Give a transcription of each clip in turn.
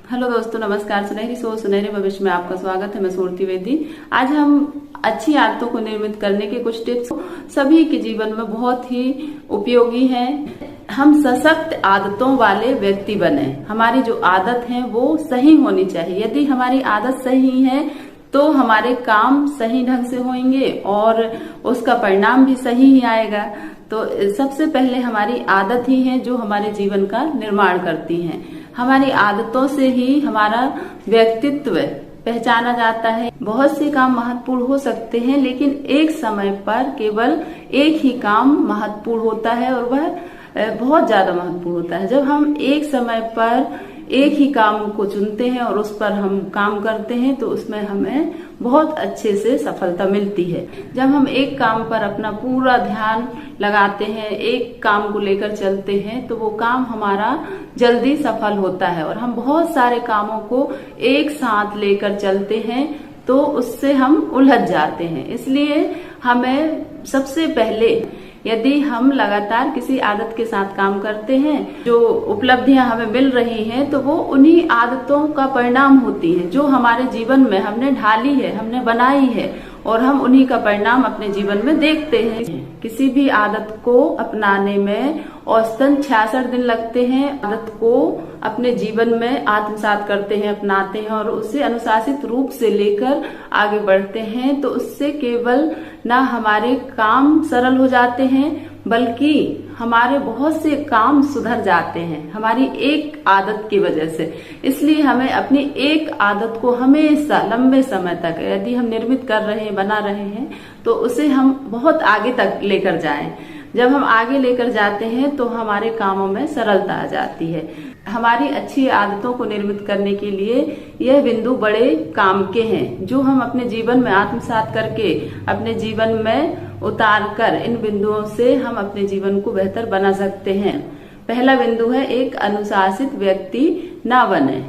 Hello दोस्तों, नमस्कार। सुनहरी सोच सुनहरे भविष्य में आपका स्वागत है। मैं सुरती वेदी। आज हम अच्छी आदतों को निर्मित करने के कुछ टिप्स सभी के जीवन में बहुत ही उपयोगी हैं। हम सशक्त आदतों वाले व्यक्ति बने। हमारी जो आदत है वो सही होनी चाहिए। यदि हमारी आदत सही है तो हमारे काम सही ढंग से होंगे और उसका परिणाम भी सही ही आएगा। तो सबसे पहले हमारी आदत ही है जो हमारे जीवन का निर्माण करती है। हमारी आदतों से ही हमारा व्यक्तित्व पहचाना जाता है। बहुत से काम महत्वपूर्ण हो सकते हैं, लेकिन एक समय पर केवल एक ही काम महत्वपूर्ण होता है और वह बहुत ज्यादा महत्वपूर्ण होता है। जब हम एक समय पर एक ही काम को चुनते हैं और उस पर हम काम करते हैं तो उसमें हमें बहुत अच्छे से सफलता मिलती है। जब हम एक काम पर अपना पूरा ध्यान लगाते हैं, एक काम को लेकर चलते हैं, तो वो काम हमारा जल्दी सफल होता है। और हम बहुत सारे कामों को एक साथ लेकर चलते हैं तो उससे हम उलझ जाते हैं। इसलिए हमें सबसे पहले, यदि हम लगातार किसी आदत के साथ काम करते हैं, जो उपलब्धियां हमें मिल रही हैं, तो वो उन्हीं आदतों का परिणाम होती है जो हमारे जीवन में हमने ढाली है, हमने बनाई है, और हम उन्हीं का परिणाम अपने जीवन में देखते हैं। किसी भी आदत को अपनाने में औसतन 66 दिन लगते हैं। आदत को अपने जीवन में आत्मसात करते हैं, अपनाते हैं और उसे अनुशासित रूप से लेकर आगे बढ़ते हैं, तो उससे केवल ना हमारे काम सरल हो जाते हैं, बल्कि हमारे बहुत से काम सुधर जाते हैं हमारी एक आदत की वजह से। इसलिए हमें अपनी एक आदत को हमेशा लंबे समय तक, यदि हम निर्मित कर रहे हैं, बना रहे हैं, तो उसे हम बहुत आगे तक लेकर जाएं। जब हम आगे लेकर जाते हैं तो हमारे कामों में सरलता आ जाती है। हमारी अच्छी आदतों को निर्मित करने के लिए यह बिंदु बड़े काम के हैं, जो हम अपने जीवन में आत्मसात करके अपने जीवन में उतार कर इन बिंदुओं से हम अपने जीवन को बेहतर बना सकते हैं। पहला बिंदु है, एक अनुशासित व्यक्ति ना बने,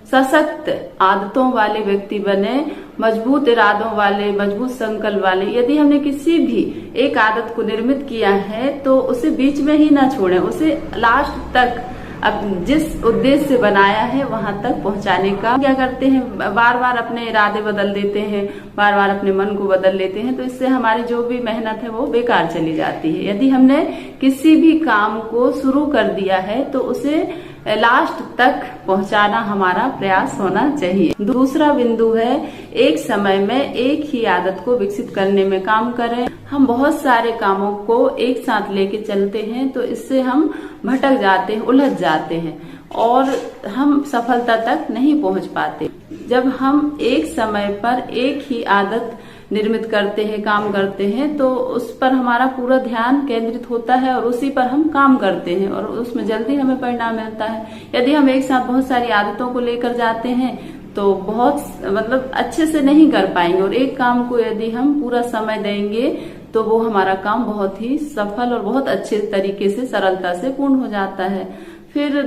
सशक्त आदतों वाले व्यक्ति बने, मजबूत इरादों वाले, मजबूत संकल्प वाले। यदि हमने किसी भी एक आदत को निर्मित किया है तो उसे बीच में ही ना छोड़ें, उसे लास्ट तक अब जिस उद्देश्य से बनाया है वहां तक पहुंचाने का। क्या करते हैं, बार बार अपने इरादे बदल देते हैं, बार बार अपने मन को बदल लेते हैं, तो इससे हमारी जो भी मेहनत है वो बेकार चली जाती है। यदि हमने किसी भी काम को शुरू कर दिया है तो उसे लास्ट तक पहुंचाना हमारा प्रयास होना चाहिए। दूसरा बिंदु है, एक समय में एक ही आदत को विकसित करने में काम करें। हम बहुत सारे कामों को एक साथ लेके चलते हैं तो इससे हम भटक जाते हैं, उलझ जाते हैं और हम सफलता तक नहीं पहुंच पाते। जब हम एक समय पर एक ही आदत निर्मित करते हैं, काम करते हैं, तो उस पर हमारा पूरा ध्यान केंद्रित होता है और उसी पर हम काम करते हैं और उसमें जल्दी हमें परिणाम मिलता है। यदि हम एक साथ बहुत सारी आदतों को लेकर जाते हैं तो बहुत अच्छे से नहीं कर पाएंगे, और एक काम को यदि हम पूरा समय देंगे तो वो हमारा काम बहुत ही सफल और बहुत अच्छे तरीके से, सरलता से पूर्ण हो जाता है। फिर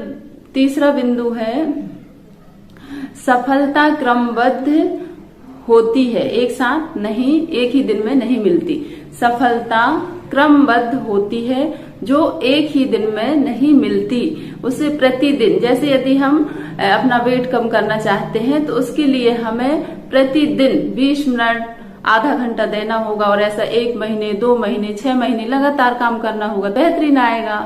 तीसरा बिंदु है, सफलता क्रमबद्ध होती है, एक साथ नहीं, एक ही दिन में नहीं मिलती। सफलता क्रमबद्ध होती है जो एक ही दिन में नहीं मिलती। उसे प्रतिदिन, जैसे यदि हम अपना वेट कम करना चाहते हैं तो उसके लिए हमें प्रतिदिन 20 मिनट, आधा घंटा देना होगा, और ऐसा 1 महीने, 2 महीने, 6 महीने लगातार काम करना होगा, बेहतरीन आएगा।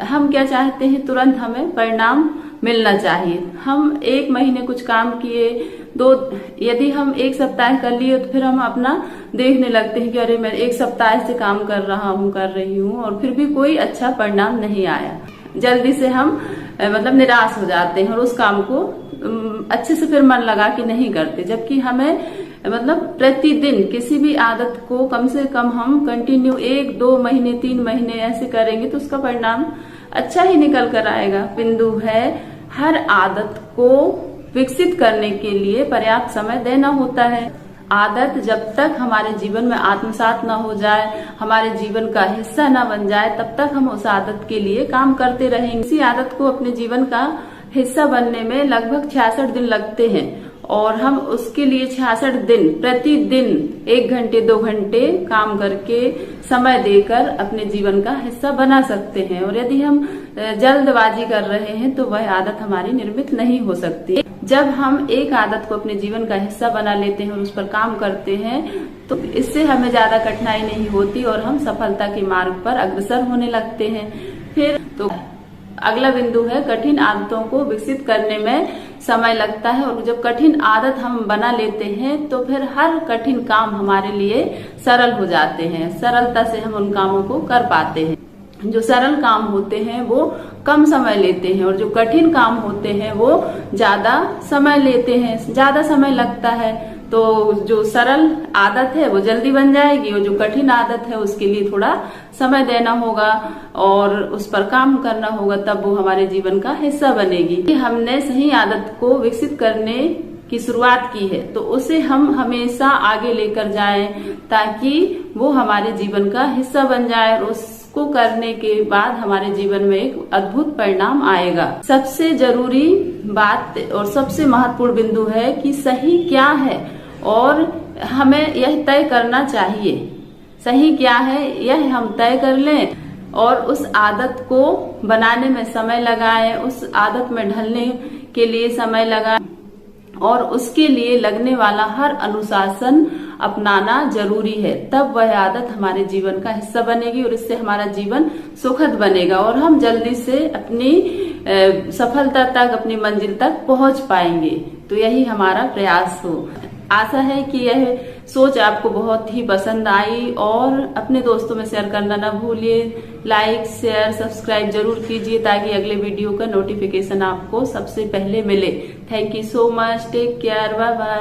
हम क्या चाहते हैं, तुरंत हमें परिणाम मिलना चाहिए। हम 1 महीने कुछ काम किए, यदि हम 1 सप्ताह कर लिए तो फिर हम अपना देखने लगते हैं कि अरे मैं 1 सप्ताह से काम कर रही हूँ और फिर भी कोई अच्छा परिणाम नहीं आया। जल्दी से हम निराश हो जाते हैं और उस काम को अच्छे से फिर मन लगा के नहीं करते। जबकि हमें प्रतिदिन किसी भी आदत को कम से कम हम कंटिन्यू 1, 2 महीने, 3 महीने ऐसे करेंगे तो उसका परिणाम अच्छा ही निकल कर आएगा। बिंदु है, हर आदत को विकसित करने के लिए पर्याप्त समय देना होता है। आदत जब तक हमारे जीवन में आत्मसात न हो जाए, हमारे जीवन का हिस्सा न बन जाए, तब तक हम उस आदत के लिए काम करते रहेंगे। इसी आदत को अपने जीवन का हिस्सा बनने में लगभग 66 दिन लगते हैं और हम उसके लिए 66 दिन प्रतिदिन 1 घंटे 2 घंटे काम करके समय देकर अपने जीवन का हिस्सा बना सकते हैं। और यदि हम जल्दबाजी कर रहे हैं तो वह आदत हमारी निर्मित नहीं हो सकती। जब हम एक आदत को अपने जीवन का हिस्सा बना लेते हैं और उस पर काम करते हैं तो इससे हमें ज्यादा कठिनाई नहीं होती और हम सफलता के मार्ग पर अग्रसर होने लगते हैं। फिर तो अगला बिंदु है, कठिन आदतों को विकसित करने में समय लगता है। और जब कठिन आदत हम बना लेते हैं तो फिर हर कठिन काम हमारे लिए सरल हो जाते हैं। सरलता से हम उन कामों को कर पाते हैं। जो सरल काम होते हैं वो कम समय लेते हैं और जो कठिन काम होते हैं वो ज्यादा समय लेते हैं, ज्यादा समय लगता है। तो जो सरल आदत है वो जल्दी बन जाएगी और जो कठिन आदत है उसके लिए थोड़ा समय देना होगा और उस पर काम करना होगा, तब वो हमारे जीवन का हिस्सा बनेगी। हमने सही आदत को विकसित करने की शुरुआत की है तो उसे हम हमेशा आगे लेकर जाएं ताकि वो हमारे जीवन का हिस्सा बन जाए और उसको करने के बाद हमारे जीवन में एक अद्भुत परिणाम आएगा। सबसे जरूरी बात और सबसे महत्वपूर्ण बिंदु है कि सही क्या है और हमें यह तय करना चाहिए। सही क्या है यह हम तय कर लें और उस आदत को बनाने में समय लगाएं, उस आदत में ढलने के लिए समय लगाएं और उसके लिए लगने वाला हर अनुशासन अपनाना जरूरी है। तब वह आदत हमारे जीवन का हिस्सा बनेगी और इससे हमारा जीवन सुखद बनेगा और हम जल्दी से अपनी सफलता तक, अपनी मंजिल तक पहुंच पाएंगे। तो यही हमारा प्रयास हो। आशा है कि यह सोच आपको बहुत ही पसंद आई और अपने दोस्तों में शेयर करना ना भूलिए। लाइक, शेयर, सब्सक्राइब जरूर कीजिए ताकि अगले वीडियो का नोटिफिकेशन आपको सबसे पहले मिले। Thank you so much. Take care. Bye bye.